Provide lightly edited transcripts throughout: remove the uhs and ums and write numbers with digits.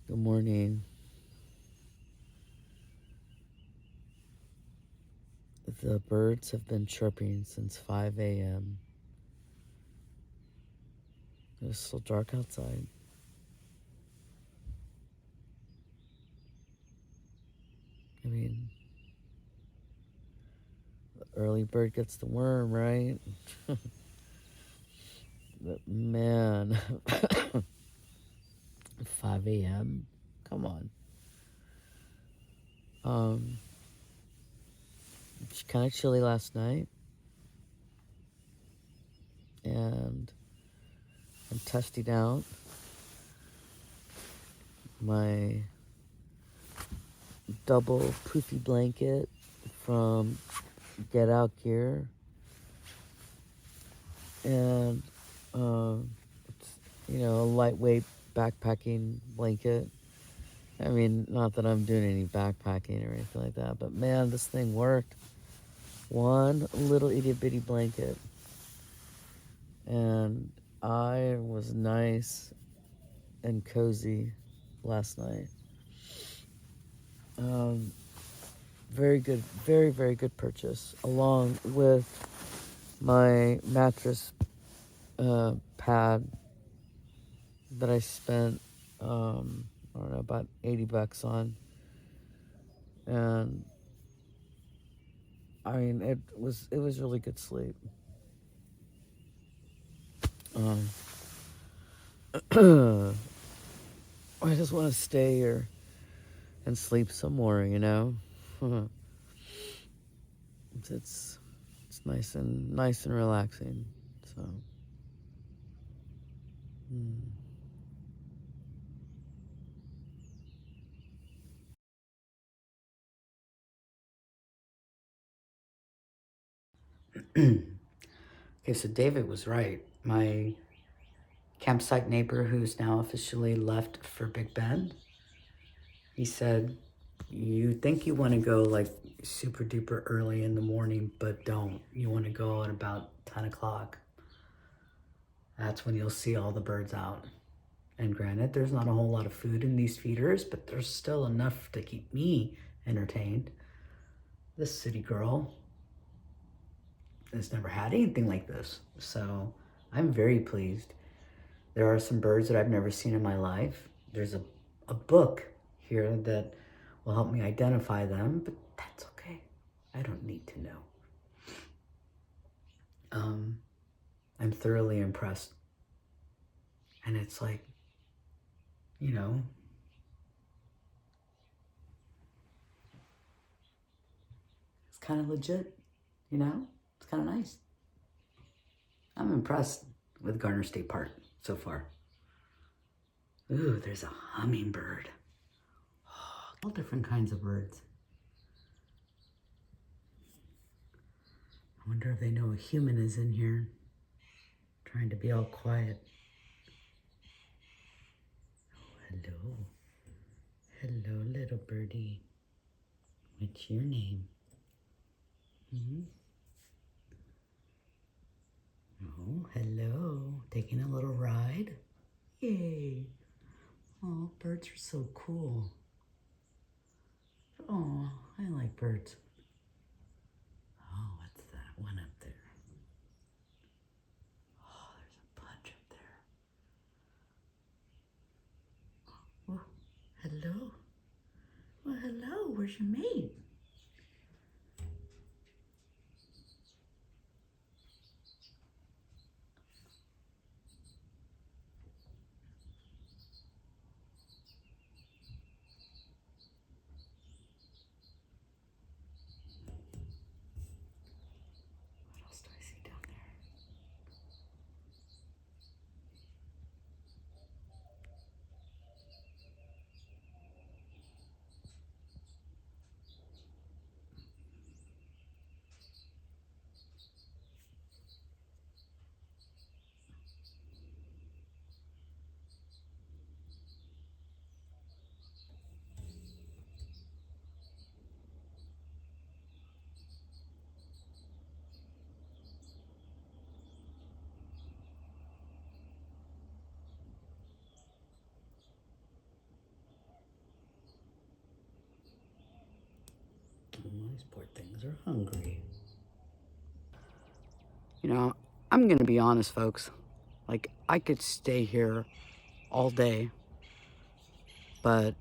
Good morning. The birds have been chirping since 5 a.m. It was still dark outside. I mean, the early bird gets the worm, right? But man, 5 a.m.? Come on. It's kind of chilly last night, and I'm testing out my double poofy blanket from Get Out Gear, and it's, a lightweight backpacking blanket. I mean, not that I'm doing any backpacking or anything like that, but man, this thing worked. One little itty bitty blanket, and I was nice and cozy last night. Very good, very, very good purchase, along with my mattress pad that I spent, I don't know, about $80 on. And I mean, it was really good sleep. I just want to stay here and sleep some more. it's nice and relaxing. So, okay, so David was right. My campsite neighbor, who's now officially left for Big Bend, he said, "You think you want to go like super duper early in the morning, but don't. You want to go at about 10 o'clock. That's when you'll see all the birds out." And granted, there's not a whole lot of food in these feeders, but there's still enough to keep me entertained. This city girl has never had anything like this, so I'm very pleased. There are some birds that I've never seen in my life. There's a book here that will help me identify them, but that's okay. I don't need to know. I'm thoroughly impressed. And it's like, you know, it's kind of legit. It's kind of nice. I'm impressed with Garner State Park so far. Ooh, there's a hummingbird. All different kinds of birds. I wonder if they know a human is in here, trying to be all quiet. Oh, hello. Hello, little birdie. What's your name? Oh, hello. Taking a little ride? Yay. Oh, birds are so cool. Oh, I like birds. Oh, what's that one up there? Oh, there's a bunch up there. Oh, hello. Well, hello. Where's your mate? What else do I see down there? poor things are hungry. You know, I'm gonna be honest, folks. Like, I could stay here all day, but,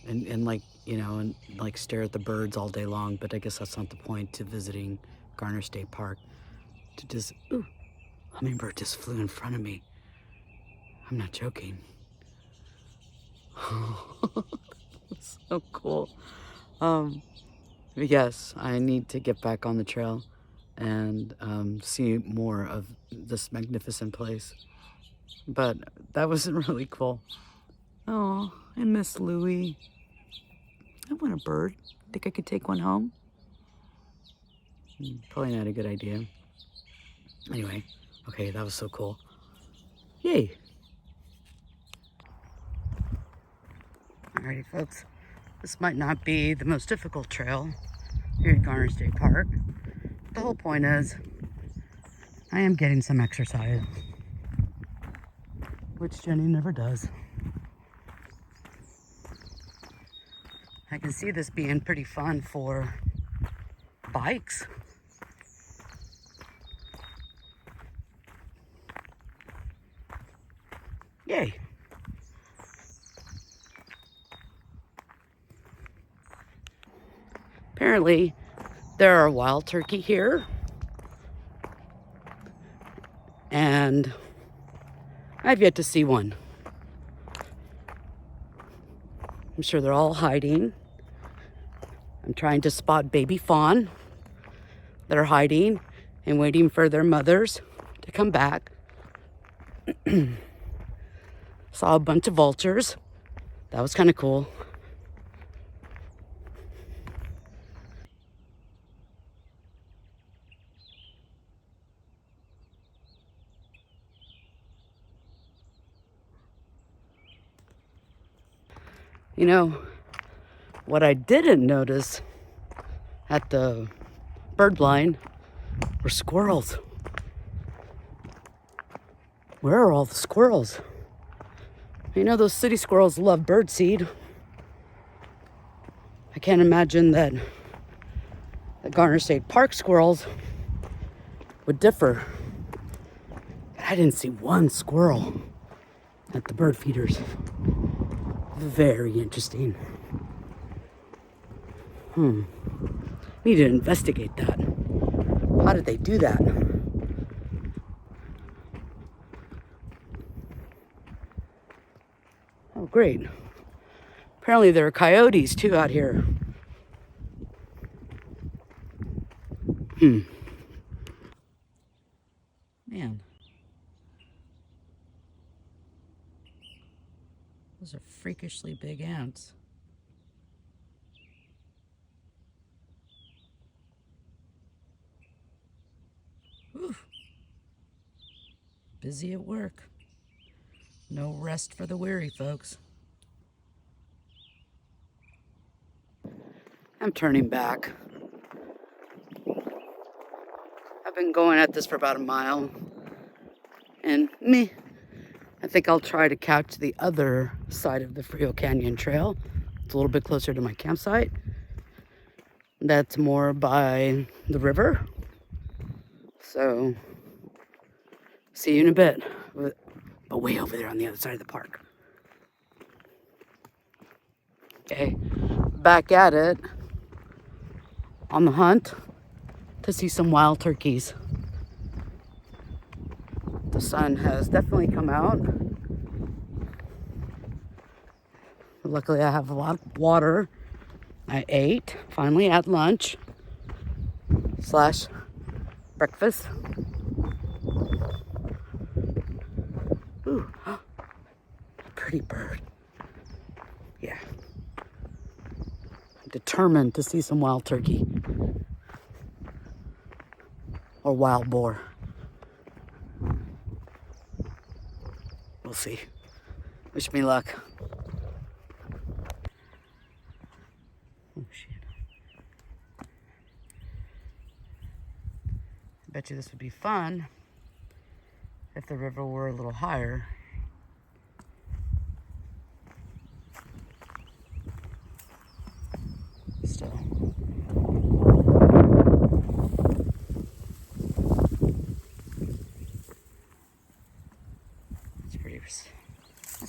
and like, you know, and like stare at the birds all day long, but I guess that's not the point to visiting Garner State Park. To just, ooh, hummingbird just flew in front of me. I'm not joking. That's so cool. But yes, I need to get back on the trail and see more of this magnificent place. But that was really cool. Oh, I miss Louie. I want a bird. Think I could take one home? Probably not a good idea. Anyway, okay, that was so cool. Yay. Alrighty, folks. This might not be the most difficult trail here at Garner State Park. The whole point is I am getting some exercise, which Jenny never does. I can see this being pretty fun for bikes. Yay. Apparently, there are wild turkey here. And I've yet to see one. I'm sure they're all hiding. I'm trying to spot baby fawn that are hiding and waiting for their mothers to come back. Saw a bunch of vultures. That was kind of cool. You know, what I didn't notice at the bird blind were squirrels. Where are all the squirrels? You know, those city squirrels love birdseed. I can't imagine that the Garner State Park squirrels would differ. I didn't see one squirrel at the bird feeders. Very interesting. Need to investigate that. How did they do that? Oh, great. Apparently there are coyotes too out here. Man. Those are freakishly big ants. Whew. Busy at work. No rest for the weary, folks. I'm turning back. I've been going at this for about a mile. And I think I'll try to catch the other side of the Frio Canyon Trail. It's a little bit closer to my campsite. That's more by the river. So, see you in a bit. But way over there on the other side of the park. Okay, back at it on the hunt to see some wild turkeys. The sun has definitely come out. Luckily, I have a lot of water. I ate, finally, at lunch / breakfast. Ooh, pretty bird. Yeah. I'm determined to see some wild turkey. Or wild boar. We'll see. Wish me luck. Oh, shit. I bet you this would be fun if the river were a little higher. Still,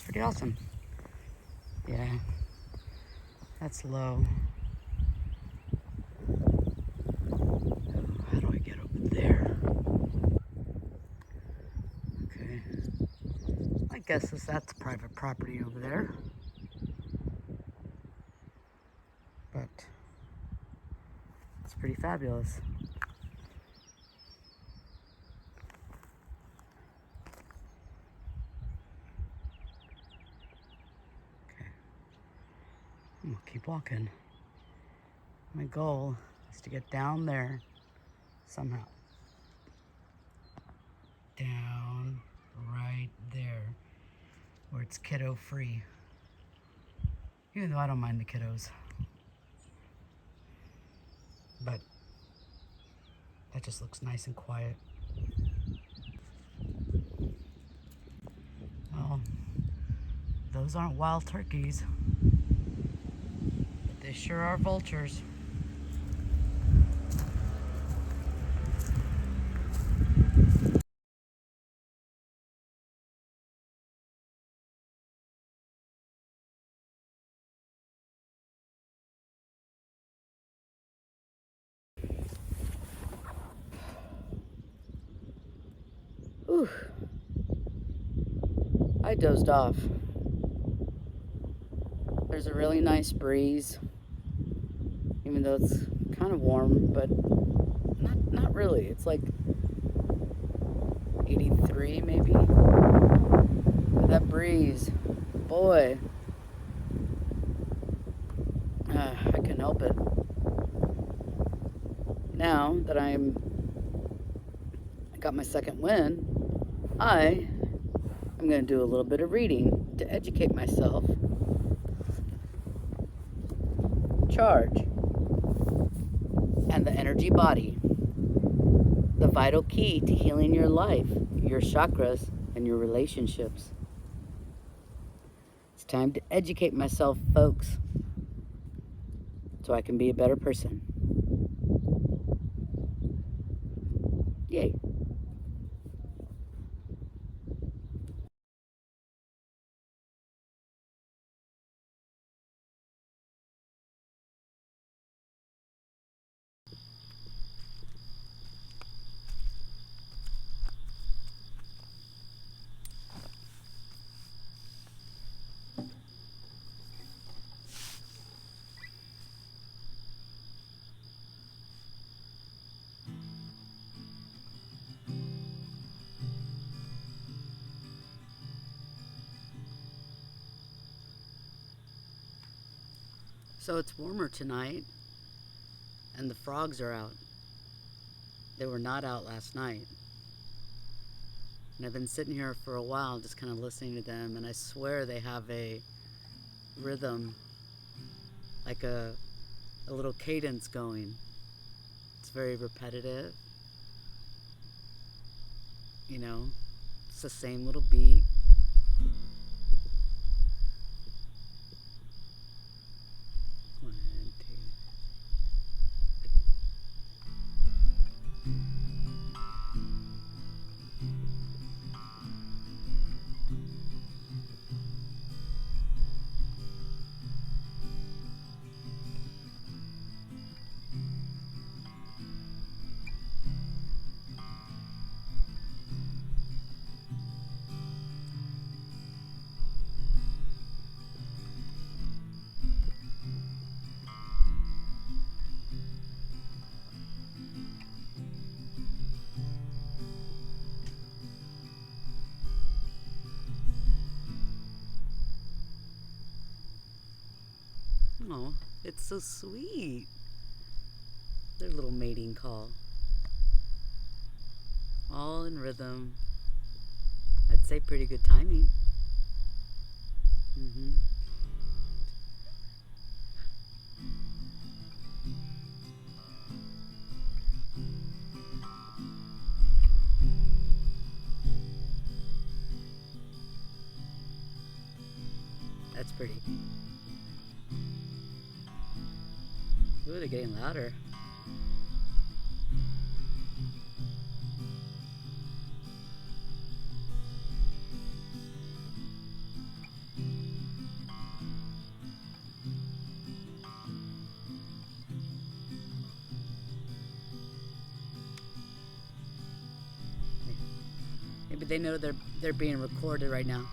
pretty awesome. Yeah, that's low. How do I get over there? Okay. My guess is that's private property over there. But it's pretty fabulous. Okay. I'm gonna keep walking. My goal is to get down there somehow. Down right there where it's kiddo free. Even though I don't mind the kiddos. But that just looks nice and quiet. Well, those aren't wild turkeys, but they sure are vultures. Whew. I dozed off. There's a really nice breeze, even though it's kind of warm, but not really. It's like 83 maybe. But that breeze, boy, I couldn't help it. Now that I got my second win, I'm going to do a little bit of reading to educate myself. Charge and the energy body, the vital key to healing your life, your chakras, and your relationships. It's time to educate myself, folks, so I can be a better person. Yay. So it's warmer tonight, and the frogs are out. They were not out last night. And I've been sitting here for a while just kind of listening to them, and I swear they have a rhythm, like a little cadence going. It's very repetitive. You know, it's the same little beat. One, two. Oh, it's so sweet. Their little mating call. All in rhythm. I'd say pretty good timing. Mm-hmm. That's pretty. Ooh, they're getting louder. Maybe they know they're being recorded right now.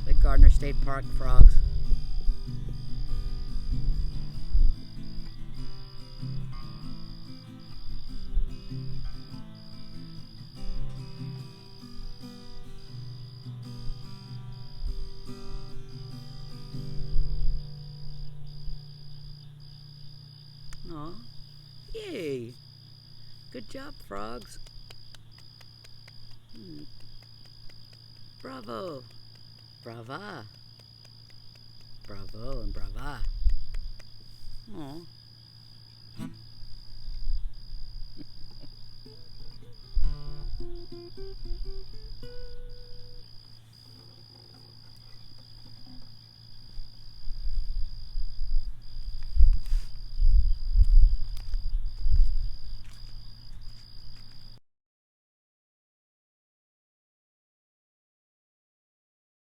The Garner State Park frogs. Aw. Yay. Good job, frogs. Bravo. Brava. Bravo and brava. Aw.